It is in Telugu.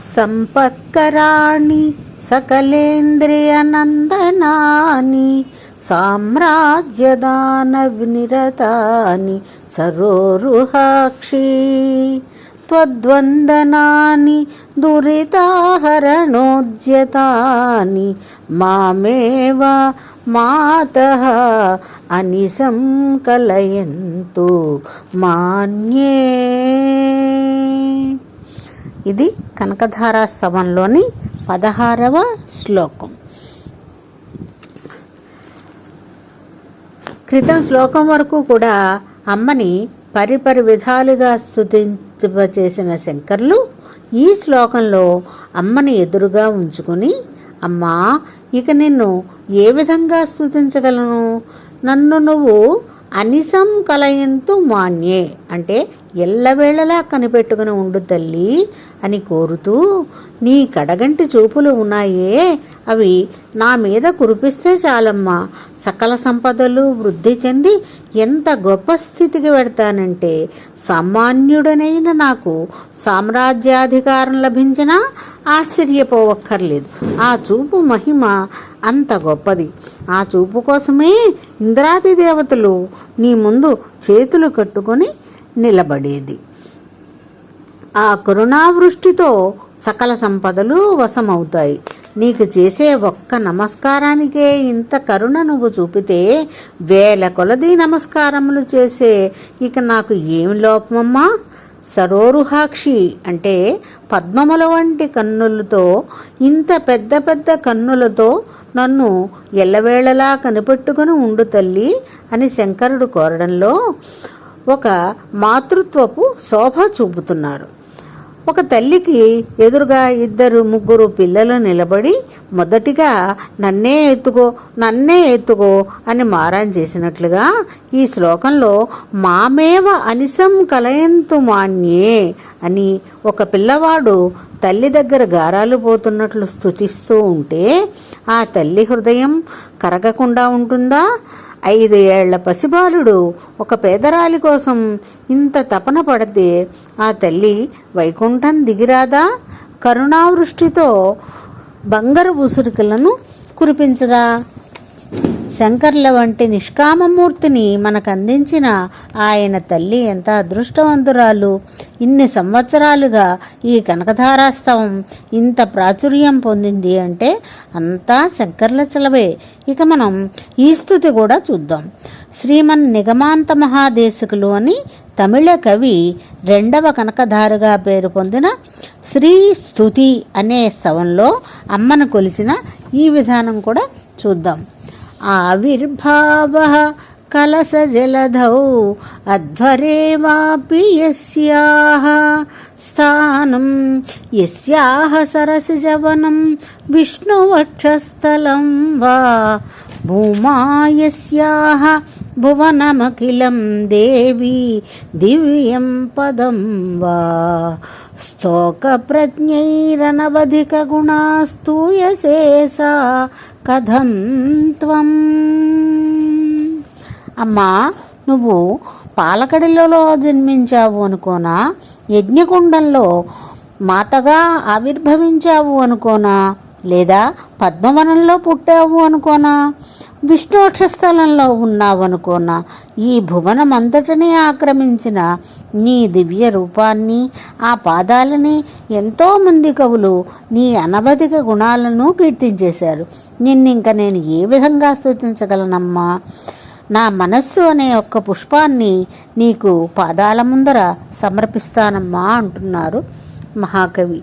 సంపత్కరాణి సకలేంద్రియనందనాని సామ్రాజ్యదాన వినిరతాని సరోరుహాక్షి త్వద్వందనాని దురితాహరణోద్యతాని మామేవ మాతః అనిశం కలయంతు మాన్యే. ఇది కనకధారా స్తవంలోని 16వ శ్లోకం. క్రితం శ్లోకం వరకు కూడా అమ్మని పరిపరి విధాలుగా స్తుతింపచేసిన శంకర్లు ఈ శ్లోకంలో అమ్మని ఎదురుగా ఉంచుకుని, అమ్మా, ఇక నిన్ను ఏ విధంగా స్తుతించగలను? నన్ను నువ్వు అనిశం కలయంతు మాన్యే అంటే ఎల్లవేళలా కనిపెట్టుకుని ఉండు తల్లి అని కోరుతూ, నీ కడగంటి చూపులు ఉన్నాయే, అవి నా మీద కురిపిస్తే చాలమ్మా, సకల సంపదలు వృద్ధి చెంది ఎంత గొప్ప స్థితికి వెడతానంటే సామాన్యుడనైన నాకు సామ్రాజ్యాధికారం లభించినా ఆశ్చర్యపోవక్కర్లేదు. ఆ చూపు మహిమ అంత గొప్పది. ఆ చూపు కోసమే ఇంద్రాది దేవతలు నీ ముందు చేతులు కట్టుకొని నిలబడేది. ఆ కరుణావృష్టితో సకల సంపదలు వశమవుతాయి. నీకు చేసే ఒక్క నమస్కారానికే ఇంత కరుణ నువ్వు చూపితే వేల కొలది నమస్కారములు చేసే ఇక నాకు ఏమి లోపమమ్మా? సరోరుహాక్షి అంటే పద్మముల వంటి కన్నులతో, ఇంత పెద్ద పెద్ద కన్నులతో నన్ను ఎల్లవేళలా కనిపెట్టుకుని ఉండు తల్లి అని శంకరుడు కోరడంలో ఒక మాతృత్వపు శోభ చూపుతున్నారు. ఒక తల్లికి ఎదురుగా 2-3 పిల్లలు నిలబడి మొదటిగా నన్నే ఎత్తుకో అని మారాన్ చేసినట్లుగా ఈ శ్లోకంలో మామేవ అనిశం కలయంతు మాన్యే అని ఒక పిల్లవాడు తల్లి దగ్గర గారాలు పోతున్నట్లు స్తుతిస్తూ ఉంటే ఆ తల్లి హృదయం కరగకుండా ఉంటుందా? 5 ఏళ్ల పసిబాలుడు ఒక పేదరాలి కోసం ఇంత తపన పడితే ఆ తల్లి వైకుంఠం దిగిరాదా? కరుణావృష్టితో బంగారు ఉసురికలను కురిపించదా? శంకర్ల వంటి నిష్కామమూర్తిని మనకు అందించిన ఆయన తల్లి ఎంత అదృష్టవంతురాలు. ఇన్ని సంవత్సరాలుగా ఈ కనకధారాస్తవం ఇంత ప్రాచుర్యం పొందింది అంటే అంతా శంకర్ల చలవే. ఇక మనం ఈ స్తుతి కూడా చూద్దాం. శ్రీమన్ నిగమాంత మహాదేశికులు అని తమిళ కవి 2వ కనకధారగా పేరు పొందిన శ్రీ స్తుతి అనే స్తవంలో అమ్మను కొలిచిన ఈ విధానం కూడా చూద్దాం. ఆవిర్భావః కలస జలధౌ అధ్వరే వాపి యస్యాః స్థానం యస్యాః సరసిజవనం విష్ణువక్షస్థలం వా భూమా యస్యాః భువనమఖిలం దేవి దివ్యం పదం వా స్తోక ప్రజ్ఞైరనవధిక గుణాస్తూయసే సా కథం త్వం. అమ్మా, నువ్వు పాలకడిలో జన్మించావు అనుకోనా? యజ్ఞకుండంలో మాతగా ఆవిర్భవించావు అనుకోనా? లేదా పద్మవనంలో పుట్టావు అనుకోనా? విష్ణువక్షస్థలంలో ఉన్నావు అనుకోనా? ఈ భువనమంతటినీ ఆక్రమించిన నీ దివ్య రూపాన్ని, ఆ పాదాలని ఎంతోమంది కవులు నీ అనవధిక గుణాలను కీర్తించేశారు. నిన్నింక నేను ఏ విధంగా స్తుతించగలనమ్మా? నా మనస్సు అనే ఒక్క పుష్పాన్ని నీకు పాదాల ముందర సమర్పిస్తానమ్మా అంటున్నారు మహాకవి.